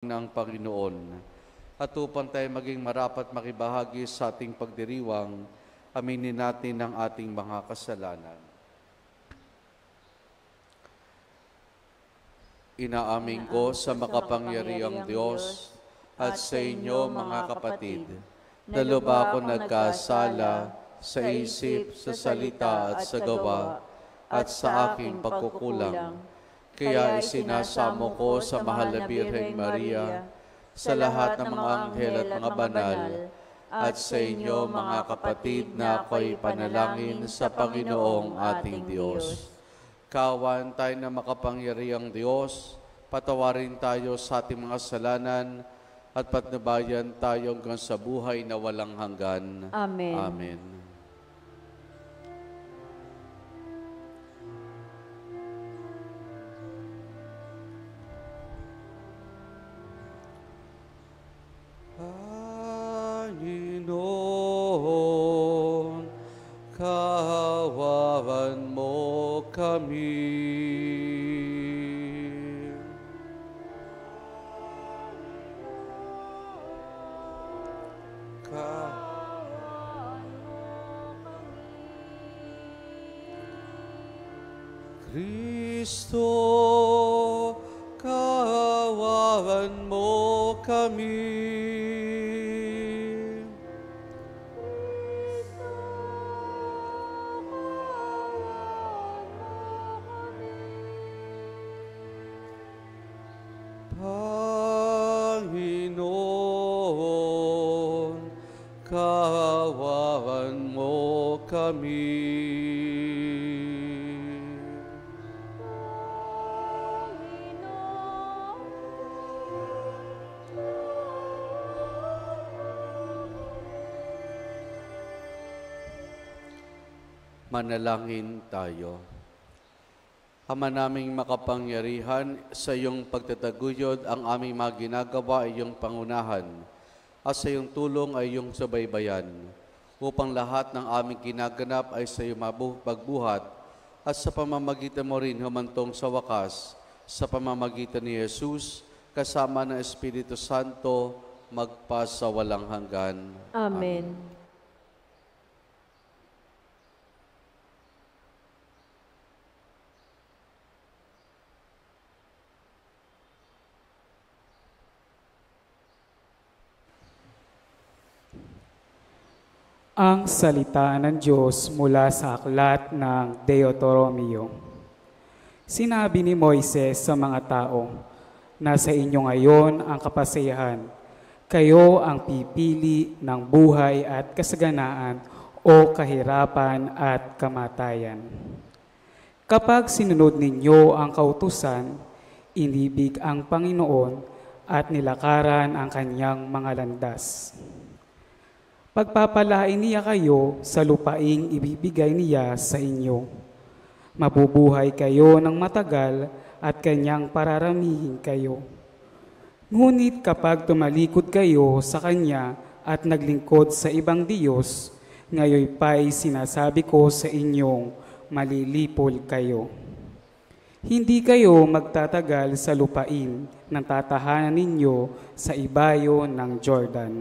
ng Panginoon. At upang tayo maging marapat makibahagi sa ating pagdiriwang, aminin natin ang ating mga kasalanan. Inaamin ko sa makapangyarihang Diyos at sa inyo mga kapatid, na lubha ako nagkasala sa isip, sa salita at sa gawa at sa aking pagkukulang. Kaya isinasamo ko sa mahal na Birheng Maria, sa lahat ng mga anghel at mga banal, at sa inyo mga kapatid na ako'y panalangin sa Panginoong ating Diyos. Kawan tayo na makapangyarihang Diyos, patawarin tayo sa ating mga kasalanan at patnubayan tayo hanggang sa buhay na walang hanggan. Amen. Amen. Panginoon, kahawawan mo kami. Kristo, kahawawan mo kami. Panginoon, kahawawan mo kami. Manalangin tayo. Ama naming makapangyarihan, sa iyong pagtataguyod ang aming mga ginagawa ay iyong pangunahan, at sa iyong tulong ay iyong subaybayan, upang lahat ng aming ginaganap ay sa iyong pagbuhat, at sa pamamagitan mo rin humantong sa wakas, sa pamamagitan ni Jesus, kasama ng Espiritu Santo, magpasa walang hanggan. Amen. Ang salita ng Diyos mula sa aklat ng Deuteronomio. Sinabi ni Moises sa mga tao, nasa inyo ngayon ang kapasayahan. Kayo ang pipili ng buhay at kasaganaan o kahirapan at kamatayan. Kapag sinunod ninyo ang kautusan, inibig ang Panginoon at nilakaran ang kanyang mga landas. Pagpapalain niya kayo sa lupaing ibibigay niya sa inyo. Mabubuhay kayo ng matagal at kanyang pararamihin kayo. Ngunit kapag tumalikod kayo sa kanya at naglingkod sa ibang Diyos, ngayon pa'y sinasabi ko sa inyong malilipol kayo. Hindi kayo magtatagal sa lupain ng tatahanan ninyo sa ibayo ng Jordan.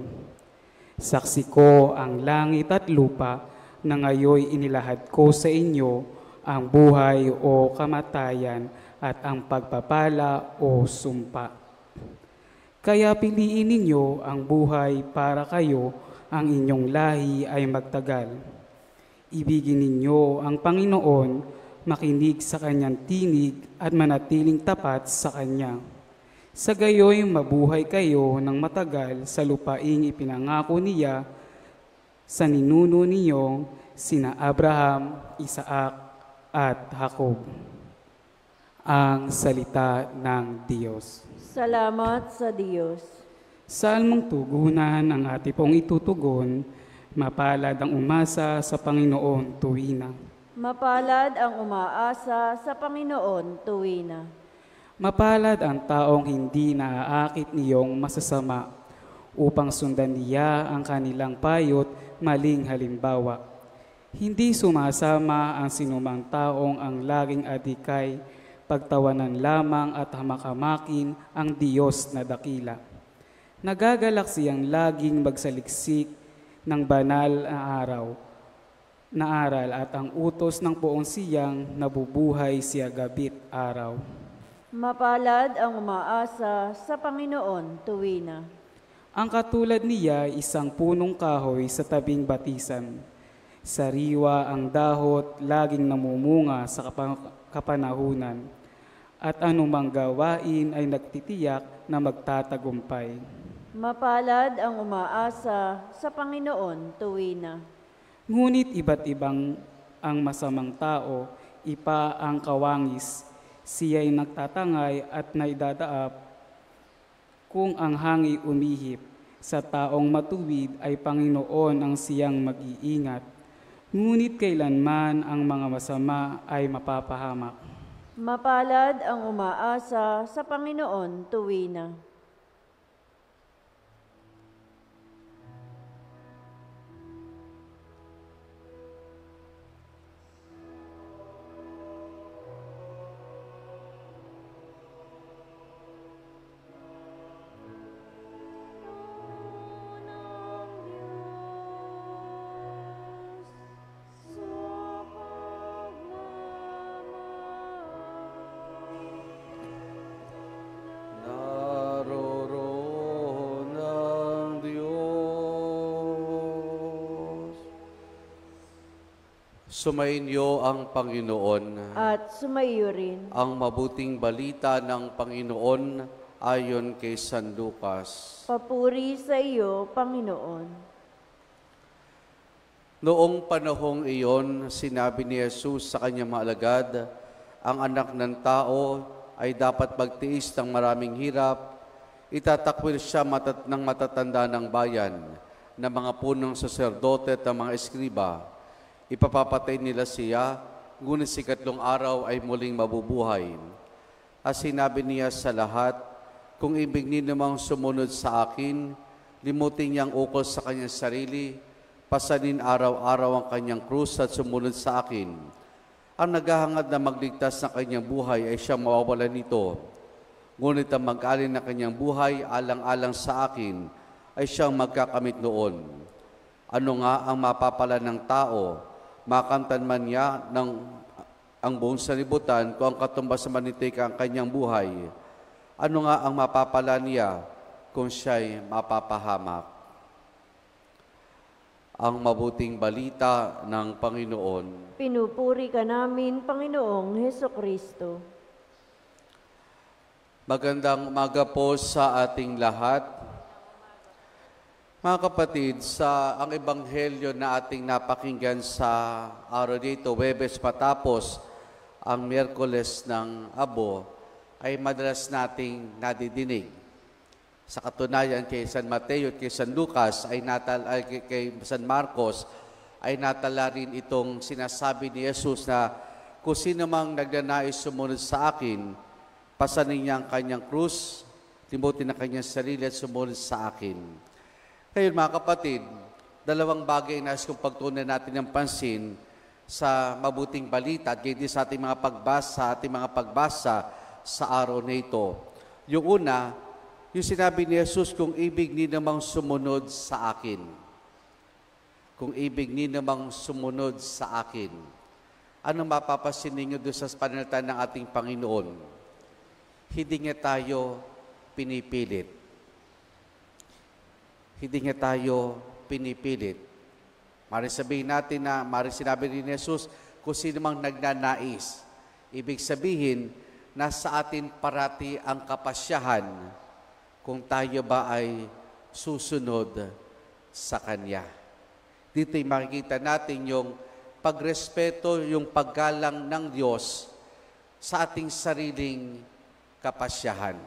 Saksi ko ang langit at lupa na ngayoy inilahad ko sa inyo ang buhay o kamatayan at ang pagpapala o sumpa. Kaya piliin ninyo ang buhay para kayo ang inyong lahi ay magtagal. Ibigin ninyo ang Panginoon, makinig sa kanyang tinig at manatiling tapat sa kanya. Sa gayoy mabuhay kayo ng matagal sa lupaing ipinangako niya sa ninuno ninyong sina Abraham, Isaac at Jacob. Ang salita ng Diyos. Salamat sa Diyos. Salmong tugunan ang ating pong itutugon, mapalad ang umasa sa Panginoon tuwina. Mapalad ang umaasa sa Panginoon tuwina. Mapalad ang taong hindi naaakit niyong masasama upang sundan niya ang kanilang payot maling halimbawa. Hindi sumasama ang sinumang taong ang laging adikay pagtawanan lamang at hamakamakin ang Diyos na dakila. Nagagalak siyang laging magsaliksik ng banal na aral at ang utos ng poong siyang nabubuhay siya gabit araw. Mapalad ang umaasa sa Panginoon tuwina. Ang katulad niya isang punong kahoy sa tabing batisan. Sariwa ang dahot, laging namumunga sa kapanahunan. At anumang gawain ay nagtitiyak na magtatagumpay. Mapalad ang umaasa sa Panginoon tuwina. Ngunit iba't ibang ang masamang tao, ipa ang kawangis. Siya'y nagtatangay at naidadaap kung ang hangi umihip. Sa taong matuwid ay Panginoon ang siyang mag-iingat. Ngunit kailanman ang mga masama ay mapapahamak. Mapalad ang umaasa sa Panginoon tuwina. Naroroon ang Diyos. Sumainyo ang Panginoon. At sumaiyo rin. Ang mabuting balita ng Panginoon ayon kay San Lucas. Papuri sa iyo, Panginoon. Noong panahong iyon, sinabi ni Jesus sa kanyang mga alagad, ang anak ng tao ay dapat magtiis ng maraming hirap, itatakwil siya ng matatanda ng bayan, ng mga punong saserdote at ng mga eskriba. Ipapapatay nila siya, ngunit sa ikatlong araw ay muling mabubuhay. At sinabi niya sa lahat, kung ibig niyo namang sumunod sa akin, limutin niyang ukol sa kanyang sarili, pasanin araw-araw ang kanyang krus at sumunod sa akin. Ang naghahangad na magligtas ng kanyang buhay ay siyang mawawalan nito. Ngunit ang mag-alin ng kanyang buhay alang-alang sa akin ay siyang magkakamit noon. Ano nga ang mapapala ng tao? Makamtan man niya ang buong sanlibutan kung ang katumbas naman nito ang kanyang buhay. Ano nga ang mapapala niya kung siya'y mapapahamak? Ang mabuting balita ng Panginoon. Pinupuri ka namin, Panginoong Hesukristo. Magandang umaga po sa ating lahat. Mga kapatid, ang ebanghelyo na ating napakinggan sa araw dito, Huwebes patapos ang Miyerkules ng Abo, ay madalas nating nadidinig. Sa katunayan kay San Mateo at kay San Lucas, kay San Marcos, ay natala rin itong sinasabi ni Jesus na kung sino mang nagnanais sumunod sa akin, pasanin niya ang kanyang krus, limutin ang kanyang sarili at sumunod sa akin. Ngayon mga kapatid, dalawang bagay na nais kong pagtunan natin ng pansin sa mabuting balita at hindi sa ating mga pagbasa sa araw na ito. Yung una, yung sinabi ni Jesus, kung ibig ni namang sumunod sa akin. Kung ibig ni namang sumunod sa akin. Ano mapapasin ninyo doon sa pananalita ng ating Panginoon? Hindi niya tayo pinipilit. Hindi niya tayo pinipilit. Mari sabihin natin na, mari sinabi ni Jesus, kung sino mang nagnanais. Ibig sabihin, nasa atin parati ang kapasyahan kung tayo ba ay susunod sa Kanya. Dito'y makikita natin yung pagrespeto, yung paggalang ng Diyos sa ating sariling kapasyahan.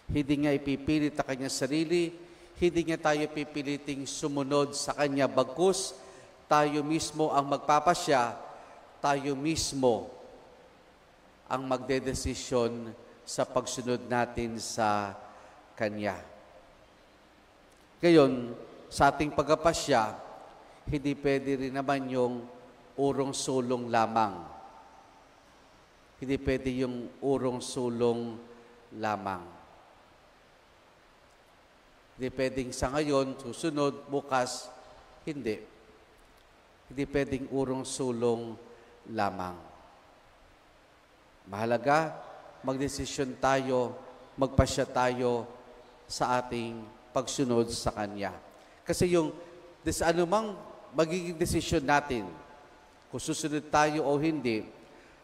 Hindi niya ipipilit ang Kanyang sarili, hindi niya tayo pipiliting sumunod sa Kanya, bagkus tayo mismo ang magpapasya, tayo mismo ang magdedesisyon sa pagsunod natin sa Kanya. Ngayon, sa ating pagpapasya, hindi pwede rin naman yung urong-sulong lamang. Hindi pwede yung urong-sulong lamang. Hindi pwedeng sa ngayon, susunod, bukas, hindi. Hindi pwedeng urong-sulong lamang. Mahalaga, magdesisyon tayo, magpasya tayo sa ating pagsunod sa Kanya. Kasi yung anumang magiging desisyon natin, kung susunod tayo o hindi,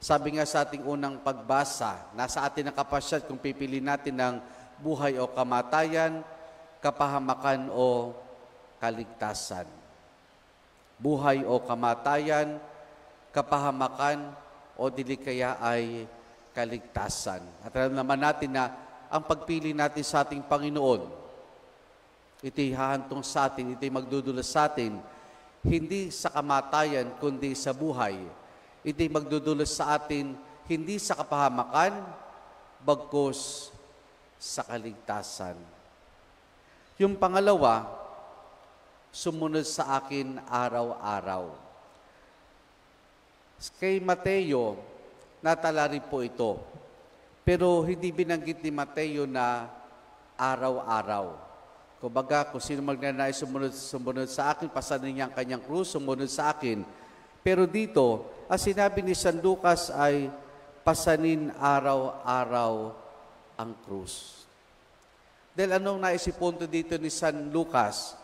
sabi nga sa ating unang pagbasa, nasa atin ang kapasyan kung pipili natin ng buhay o kamatayan, kapahamakan o kaligtasan. Buhay o kamatayan, kapahamakan o dili kaya ay kaligtasan. At alam naman natin na ang pagpili natin sa ating Panginoon, ito'y hahantong sa atin, ito'y magdudulas sa atin, hindi sa kamatayan, kundi sa buhay. Ito'y magdudulas sa atin, hindi sa kapahamakan, bagkus sa kaligtasan. Yung pangalawa, sumunod sa akin araw-araw. Kay Mateo, natala rin po ito. Pero hindi binanggit ni Mateo na araw-araw. Kumbaga, kung sino magnanais sumunod sa akin, pasanin niya ang kanyang krus, sumunod sa akin. Pero dito, ang sinabi ni San Lucas ay pasanin araw-araw ang krus. Dahil anong naisipunto dito ni San Lucas?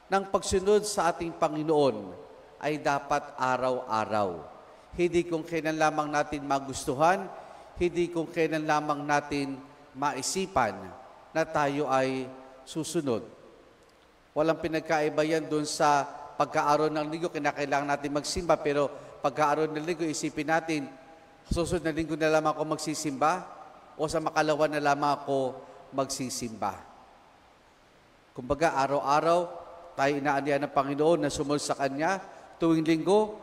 Nang pagsunod sa ating Panginoon ay dapat araw-araw. Hindi kung kailan lamang natin magustuhan, hindi kung kailan lamang natin maisipan na tayo ay susunod. Walang pinagkaiba yan doon sa pagkaaroon ng linggo, kinakailangan natin magsimba, pero pagkaaroon ng linggo, isipin natin, susunod na linggo na lamang ako magsisimba o sa makalawa na lamang ako magsisimba. Kumbaga, araw-araw, tayo inaanihan ng Panginoon na sumunod sa Kanya. Tuwing linggo,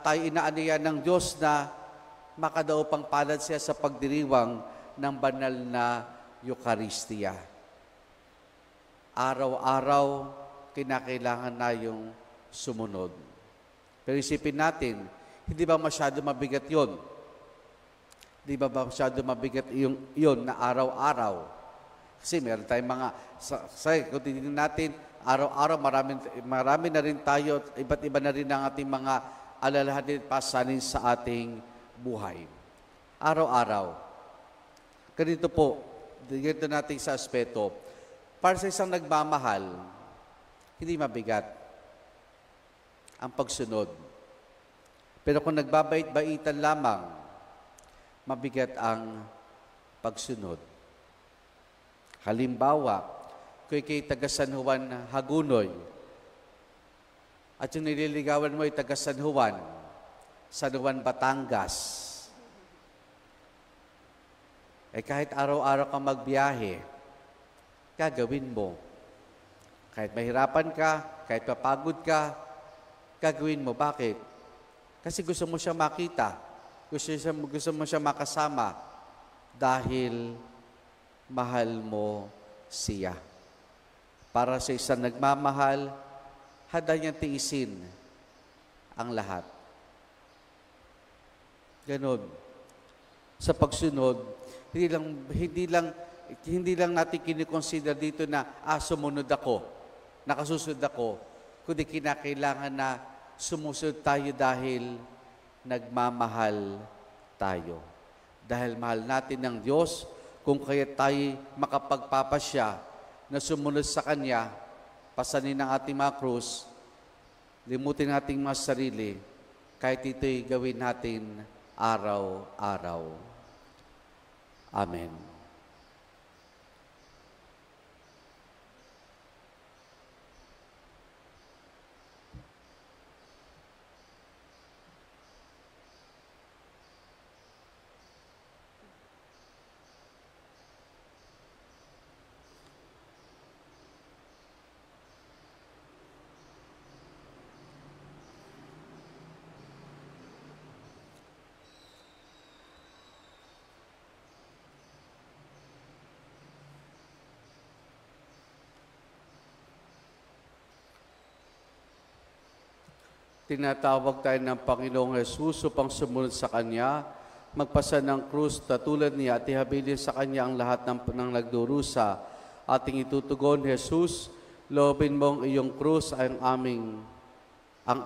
tayo inaanihan ng Diyos na makadaupang palad siya sa pagdiriwang ng banal na Eucharistia. Araw-araw, kinakailangan na yung sumunod. Pero isipin natin, hindi ba masyado mabigat yon? Hindi ba masyado mabigat yun na araw-araw? Kasi meron tayong mga, kung titignan natin, araw-araw, marami na rin tayo, iba't iba na rin ang ating mga alalahanin at pasanin sa ating buhay. Araw-araw. Ganito po, ganito natin sa aspeto. Para sa isang nagmamahal, hindi mabigat ang pagsunod. Pero kung nagbabait-baitan lamang, mabigat ang pagsunod. Halimbawa, kung ikay taga San Juan Hagunoy, at yung nililigawan mo ay taga San Juan Batangas, kahit araw-araw kang magbiyahe, gagawin mo. Kahit mahirapan ka, kahit mapagod ka, gagawin mo. Bakit? Kasi gusto mo siya makita. Gusto mo siya makasama dahil mahal mo siya. Para sa isang nagmamahal, handa niyang tiisin ang lahat. Ganon. Sa pagsunod, hindi lang natin kinikonsider dito na sumunod ako, nakasusunod ako, kundi kinakailangan na sumusunod tayo dahil nagmamahal tayo. Dahil mahal natin ng Diyos, kung kaya tayo makapagpapasya na sumunod sa Kanya, pasanin ang ating mga krus, limutin nating mga sarili, kahit ito'y gawin natin araw-araw. Amen. Tinatawag tayo ng Panginoong Jesus upang sumunod sa Kanya magpasa ng krus na tulad niya at ihabilin sa kanya ang lahat ng nagdurusa. Ating itutugon, Jesus, loobin mong iyong krus ay ang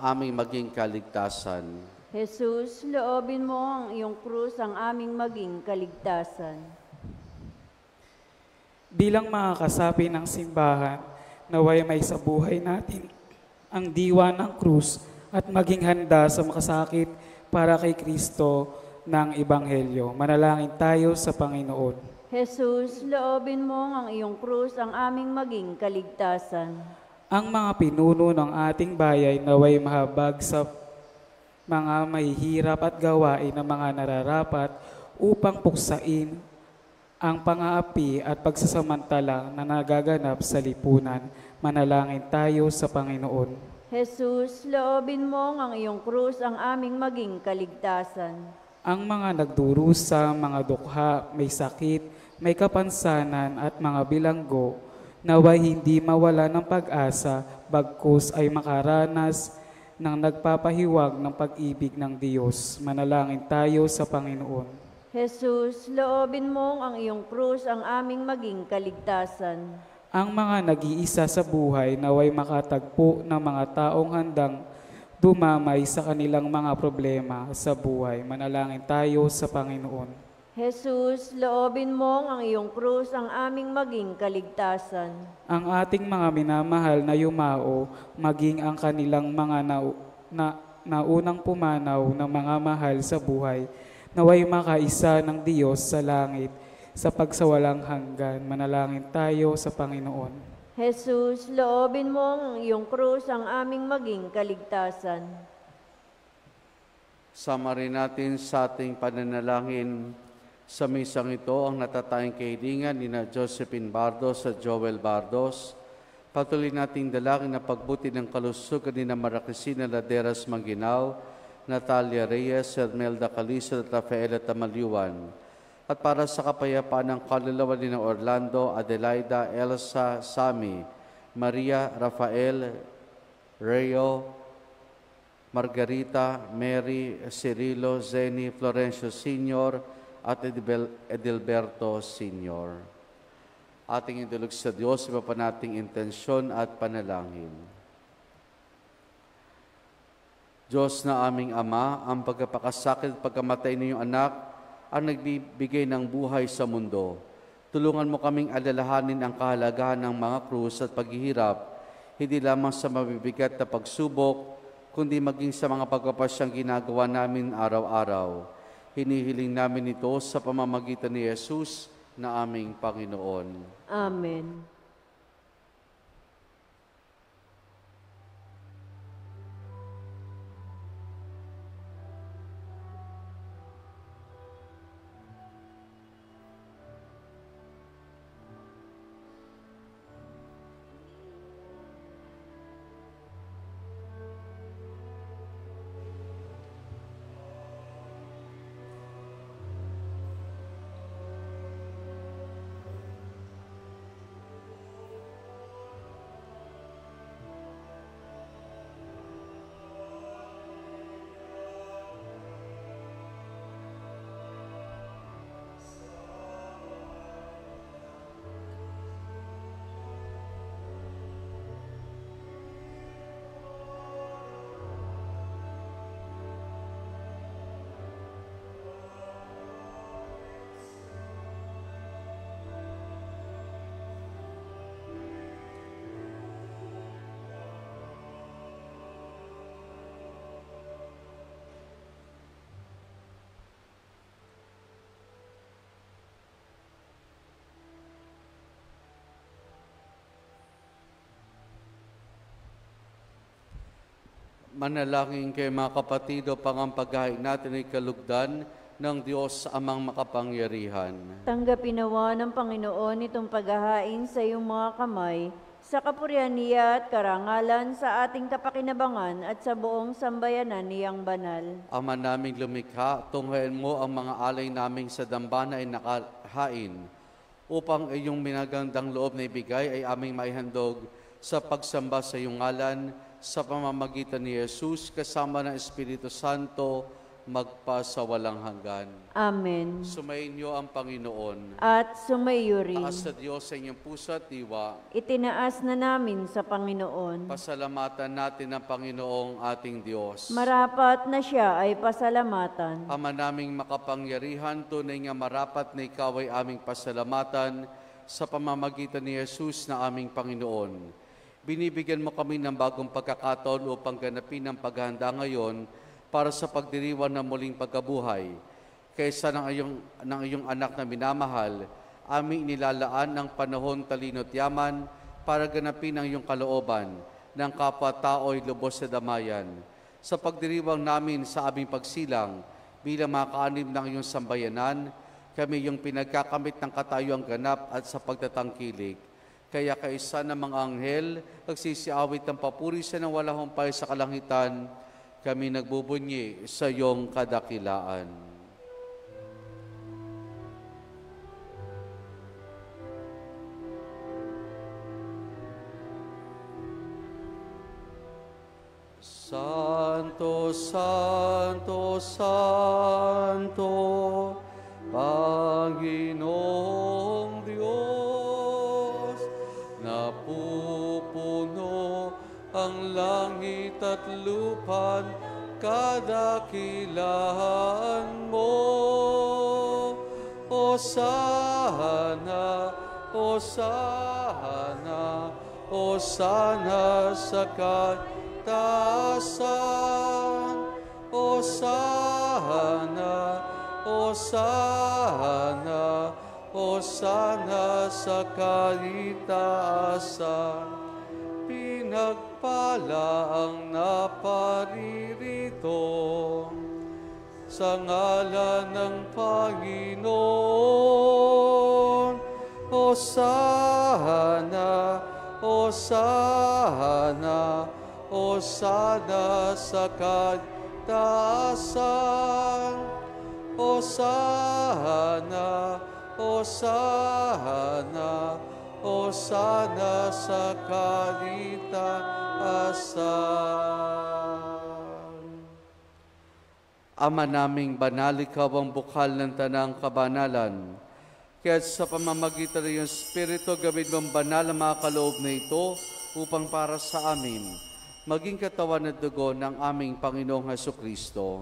aming maging kaligtasan. Jesus, loobin mo ang iyong krus ang aming maging kaligtasan. Bilang mga kasapi ng simbahan, naway may sa buhay natin ang diwa ng krus at maging handa sa makasakit para kay Kristo ng Ebanghelyo. Manalangin tayo sa Panginoon. Jesus, loobin mo ang iyong krus ang aming maging kaligtasan. Ang mga pinuno ng ating bayan naway mahabag sa mga mahihirap at gawain ng mga nararapat upang puksain ang pang-aapi at pagsasamantala na nagaganap sa lipunan. Manalangin tayo sa Panginoon. Jesus, loobin mo ang iyong krus ang aming maging kaligtasan. Ang mga nagdurusa, mga dukha, may sakit, may kapansanan at mga bilanggo, naway hindi mawala ng pag-asa, bagkus ay makaranas ng nagpapahiwag ng pag-ibig ng Diyos. Manalangin tayo sa Panginoon. Jesus, loobin mo ang iyong krus ang aming maging kaligtasan. Ang mga nag-iisa sa buhay naway makatagpo ng mga taong handang dumamay sa kanilang mga problema sa buhay. Manalangin tayo sa Panginoon. Jesus, loobin mo ang iyong krus ang aming maging kaligtasan. Ang ating mga minamahal na yumao, maging ang kanilang mga naunang pumanaw ng mga mahal sa buhay, naway makaisa ng Diyos sa langit sa pagsawalang hanggan. Manalangin tayo sa Panginoon. Jesus, loobin mo ang iyong krus ang aming maging kaligtasan. Sama rin natin sa ating pananalangin sa misang ito ang natatayang kahilingan ni na Josephine Bardos at Joel Bardos. Patuloy nating dalangin na pagbuti ng kalusugan ni na Maricrisina Laderas Mangginaw, Natalia Reyes, Ermelda Calisa at Rafaela Tamalyuan. At para sa kapayapaan ng kaluluwa ni na Orlando, Adelaida, Elsa, Sami, Maria, Rafael, Reo, Margarita, Mary, Cirilo, Zeni, Florencio Sr., at Edilberto Sr. Ating indulog sa Diyos, iba pa nating intensyon at panalangin. Diyos na aming Ama, ang pagkapakasakit at pagkamatay ng iyong anak ang nagbibigay ng buhay sa mundo. Tulungan mo kaming alalahanin ang kahalagahan ng mga krus at paghihirap, hindi lamang sa mabibigat na pagsubok, kundi maging sa mga pagpapasyang ginagawa namin araw-araw. Hinihiling namin ito sa pamamagitan ni Jesus na aming Panginoon. Amen. Manalangin kayo mga kapatid upang ang paghahain natin ay kalugdan ng Diyos amang makapangyarihan. Tanggapin nawa ng Panginoon itong paghahain sa iyong mga kamay, sa kapurihan niya at karangalan sa ating kapakinabangan at sa buong sambayanan niyang banal. Ama naming lumikha, tunghayan mo ang mga alay naming sa dambana ay nakahain, upang iyong minagandang loob na ibigay ay aming maihandog sa pagsamba sa iyong ngalan, sa pamamagitan ni Jesus kasama ng Espiritu Santo, magpasawalang hanggan. Amen. Sumainyo ang Panginoon. At sumayo rin. Taas sa Diyos sa inyong puso at diwa. Itinaas na namin sa Panginoon. Pasalamatan natin ang Panginoong ating Diyos. Marapat na siya ay pasalamatan. Ama naming makapangyarihan, tunay nga marapat na ikaw ay aming pasalamatan sa pamamagitan ni Jesus na aming Panginoon. Binibigyan mo kami ng bagong pagkakataon upang ganapin ang paghahanda ngayon para sa pagdiriwang ng muling pagkabuhay. Kaysa ng iyong anak na minamahal, aming inilalaan ng panahon, talino at yaman para ganapin ang iyong kalooban ng kapwa-tao'y lubos sa damayan. Sa pagdiriwang namin sa aming pagsilang bilang mga kaanib ng iyong sambayanan, kami yung pinagkakamit ng katayuang ganap at sa pagtatangkilik. Kaya kaisa ng mga anghel, nagsisiawit ng papuri sa nang walang humpay sa kalangitan, kami nagbubunyi sa iyong kadakilaan. Santo, Santo, Santo, Panginoong Diyos, napupuno ang langit at lupan, kadakilaan mo. Hosana, Hosana, Hosana sa kataasan. Hosana, Hosana, Hosana sa kaitaasan. Pinagpala ang naparirito sa ngalan ng Panginoon. Hosana, Hosana, Hosana sa kataasan. Hosana, Hosana, Hosana sa kaitaasan. Ama naming banal, ikaw ang bukal ng tanang kabanalan. Kaya sa pamamagitan ng iyong Espiritu, gawin mong banal ang mga kaloob na ito upang para sa amin maging katawan at dugo ng aming Panginoong Hesukristo.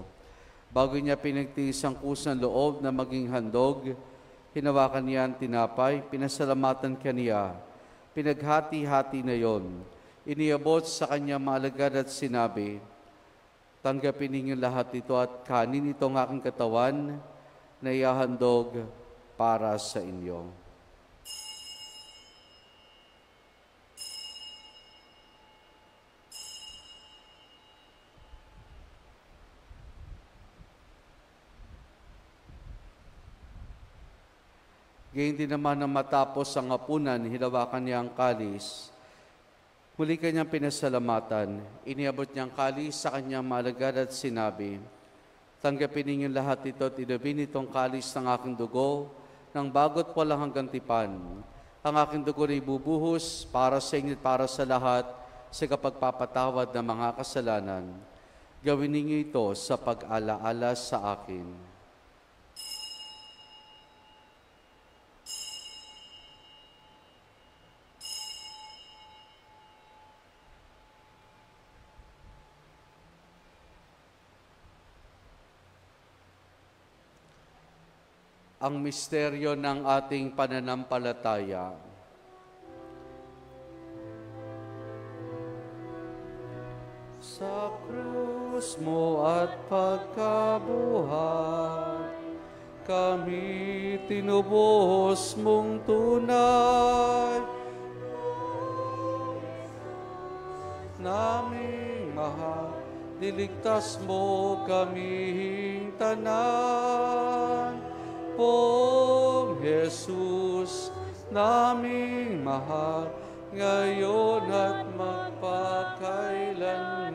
Bago niya pinagtiis ang kusang loob na maging handog, hinawakan niya ang tinapay, pinasalamatan kaniya, pinaghati-hati na yon. Iniabot sa kanya maalagad at sinabi, tanggapin ninyo lahat ito at kanin itong aking katawan na ihahandog para sa inyo. Gayun din naman na matapos ang hapunan, hinawakan niya ang kalis. Muli kanyang pinasalamatan. Iniabot niya ang kalis sa kanyang maalagad at sinabi, tanggapin ninyo lahat ito at inumin itong kalis ng aking dugo ng bago't walang hanggang tipan. Ang aking dugo ay bubuhos para sa inyo at para sa lahat sa kapagpapatawad ng mga kasalanan. Gawin ninyo ito sa pag-alaala sa akin. Ang misteryo ng ating pananampalataya. Sa krus mo at pagkabuhay, kami tinubos mong tunay. Naming mahal, diligtas mo kaming tanan. Pong Jesus, naming mahal, ngayon at magpakailanman.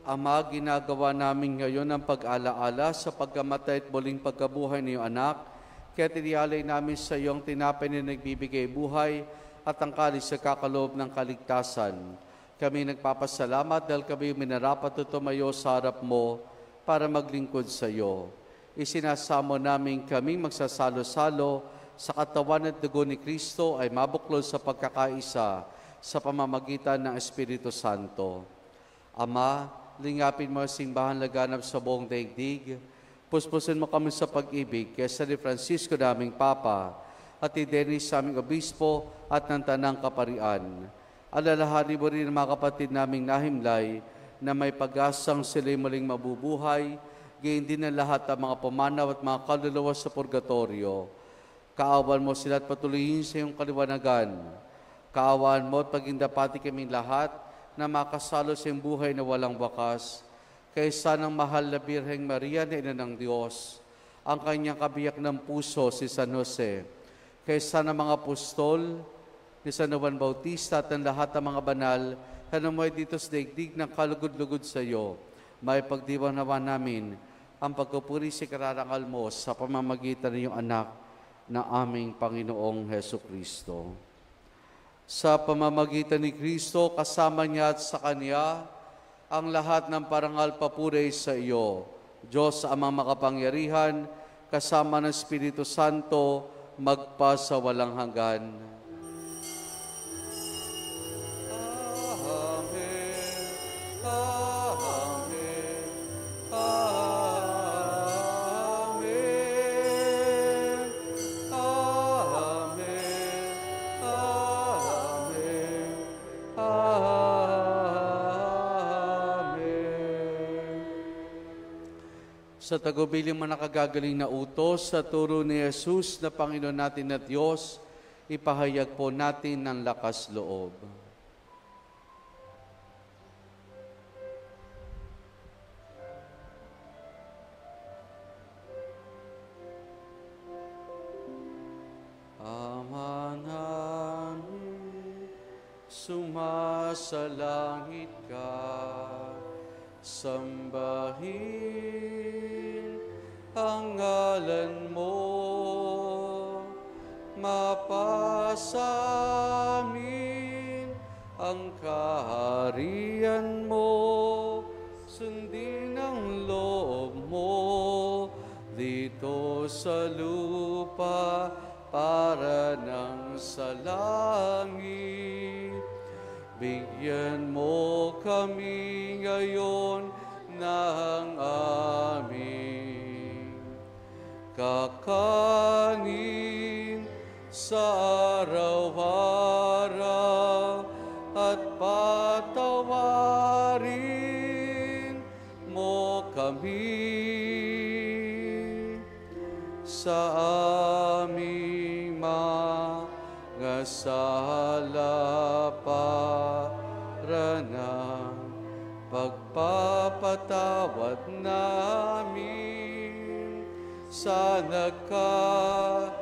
Ama, ginagawa namin ngayon ang pag-alaala sa pagkamatay at muling pagkabuhay ng iyong anak, kaya tinialay namin sa iyong tinapay na nagbibigay buhay at ang kalis sa kakaloob ng kaligtasan. Kami nagpapasalamat dahil kami minarapat at tumayo sa harap mo para maglingkod sa iyo. Isinasamo namin kami magsasalo-salo sa katawan at dugo ni Kristo ay mabuklod sa pagkakaisa sa pamamagitan ng Espiritu Santo. Ama, lingapin mo ang simbahan laganap sa buong daigdig. Puspusin mo kami sa pag-ibig kay San Francisco naming Papa at ni Dennis sa aming Obispo at ng Tanang Kaparian. Alalahanin mo rin ang mga kapatid naming nahimlay na may pag-asang sila'y muling mabubuhay, gayon din ang lahat ng mga pumanaw at mga kaluluwa sa purgatorio. Kaawan mo sila at patuloyin sa iyong kaliwanagan. Kaawaan mo at pagindapati kaming lahat na makasalo sa iyong buhay na walang wakas, kaysa ng mahal na Birheng Maria na Ina ng Diyos, ang kanyang kabiyak ng puso si San Jose, kaysa ng mga apostol, ni San Juan Bautista at ng lahat ng mga banal na namuhay dito sa daigdig ng kalugod-lugod sa iyo, may pagdiwang naman namin ang pagpupuri sa kararangal mo sa pamamagitan ng iyong anak na aming Panginoong Heso Kristo. Sa pamamagitan ni Kristo, kasama niya at sa Kanya, ang lahat ng parangal papuri sa iyo, Diyos Amang makapangyarihan, kasama ng Espiritu Santo, magpa sa walang hanggan. Sa tagubiling mga nakagagaling na utos sa turo ni Jesus na Panginoon natin at Diyos, ipahayag po natin ng lakas loob. Ama namin, sumasalangit ka, sambahin ang ngalan mo, mapasamin ang kaharian mo, sundin ang loob mo dito sa lupa para nang sa langit. Bigyan mo kami ngayon ng aming kakanin sa araw-araw at patawarin mo kami sa aming mga sala para ng pagpapatawad namin sa nagkakasala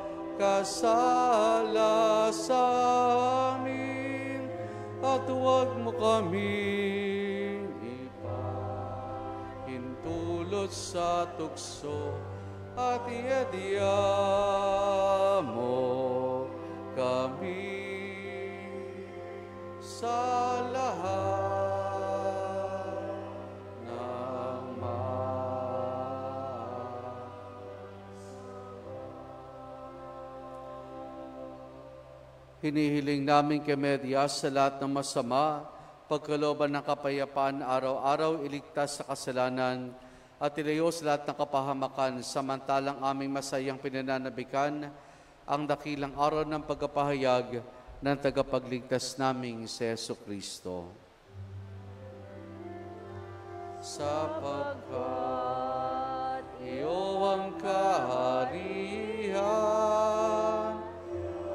sa amin, at huwag mo kami ipahintulot sa tukso, at iadya mo kami sa lahat ng hinihiling namin kay Maria sa lahat ng masama, pagkalooban ng kapayapaan, araw-araw iligtas sa kasalanan, at ilayo sa lahat ng kapahamakan, samantalang aming masayang pinananabikan ang dakilang araw ng pagkapahayag ng tagapagligtas naming si Jesucristo. Sapagkat iyo ang kaharian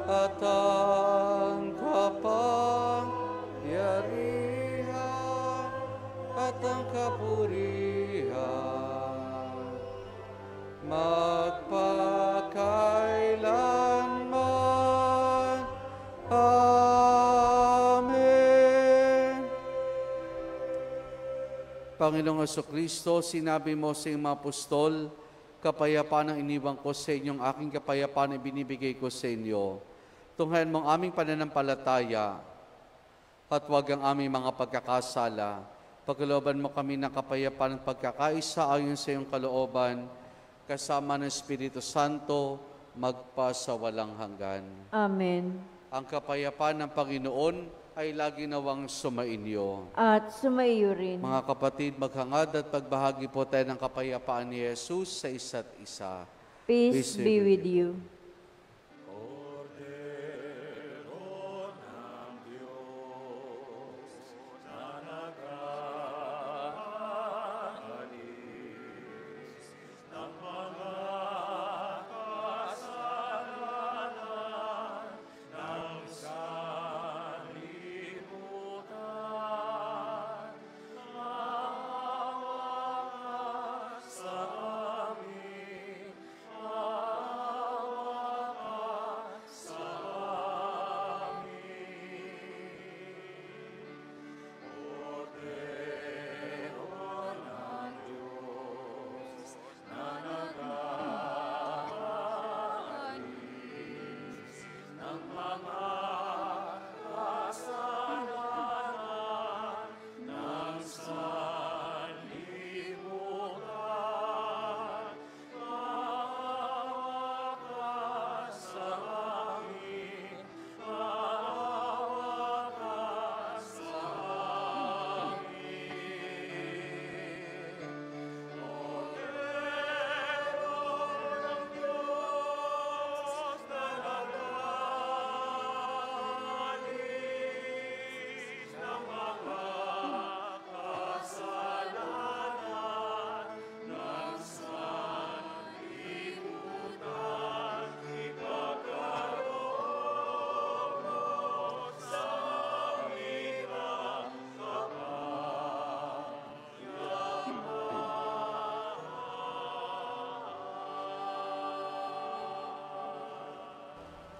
at ang kapangyarihan at ang kapurihan magpakailanman. Amen. Panginoong Jesucristo, sinabi mo sa iyong mga apostol, kapayapaan ang iniwang ko sa inyong aking kapayapaan ay binibigay ko sa inyo. Tunghayan mo ang aming pananampalataya at huwag ang aming mga pagkakasala. Pagkalooban mo kami ng kapayapaan at pagkakaisa ayon sa iyong kalooban, kasama ng Espiritu Santo, magpasawalang hanggan. Amen. Ang kapayapaan ng Panginoon ay lagi nawang sumainyo. At sumaiyo rin. Mga kapatid, maghangad at pagbahagi po tayo ng kapayapaan ni Jesus sa isa't isa. Peace be with you.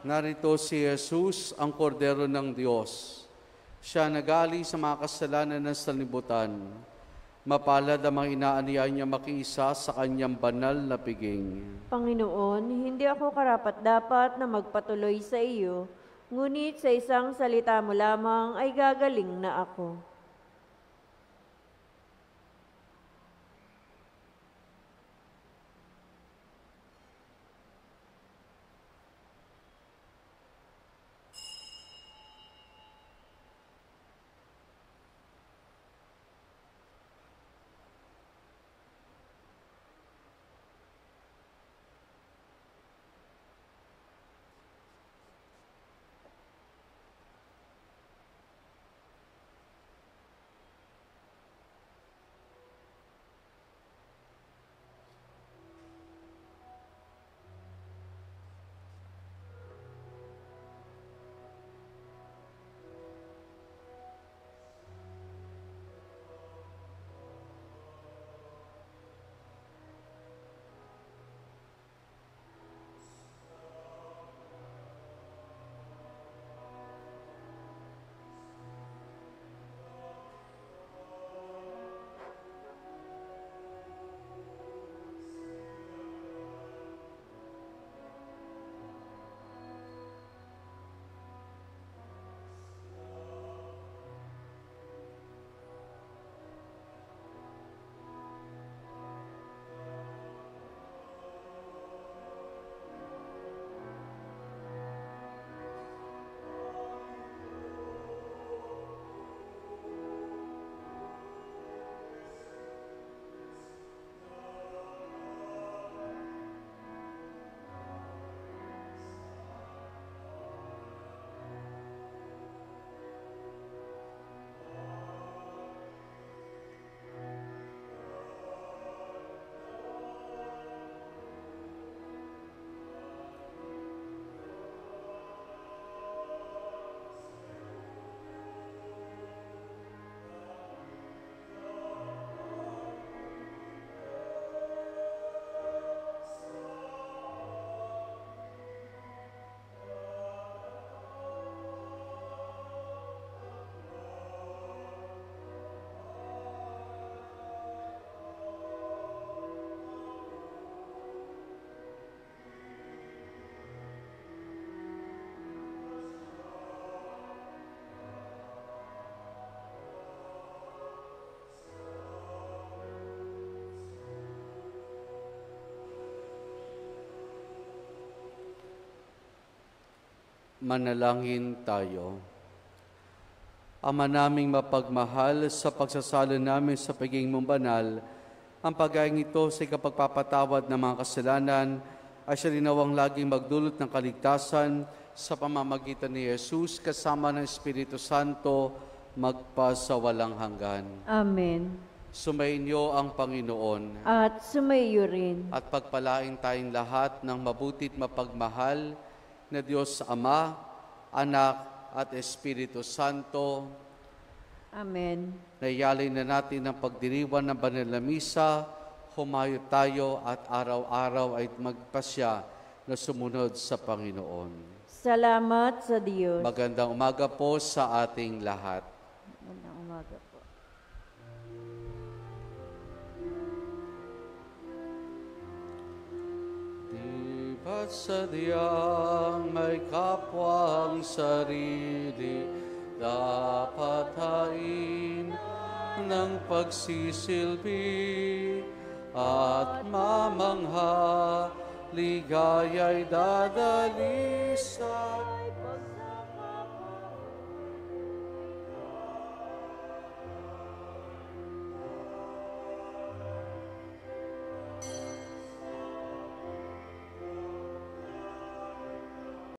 Narito si Jesus, ang kordero ng Diyos. Siya nag-aali sa mga kasalanan ng sanlibutan. Mapalad ang mga inaaniya niya makiisa sa kanyang banal na piging. Panginoon, hindi ako karapat-dapat na magpatuloy sa iyo, ngunit sa isang salita mo lamang ay gagaling na ako. Manalangin tayo. Ama naming mapagmahal, sa pagsasalo namin sa pagiging mong banal, ang paghaing ito sa kapagpapatawad ng mga kasalanan ay siya rinawang laging magdulot ng kaligtasan sa pamamagitan ni Jesus kasama ng Espiritu Santo magpasawalang hanggan. Amen. Sumainyo ang Panginoon At sumaiyo rin. at pagpalain tayong lahat ng mabutit mapagmahal na Diyos Ama, Anak at Espiritu Santo. Amen. Nayalay na natin ang pagdiriwan ng banal na misa, humayo tayo at araw-araw ay magpasya na sumunod sa Panginoon. Salamat sa Diyos. Magandang umaga po sa ating lahat. Magandang umaga po. Di ba't sadyang may kapwang sarili, dapat hain ng pagsisilbi at mamangha, ligaya'y dadalis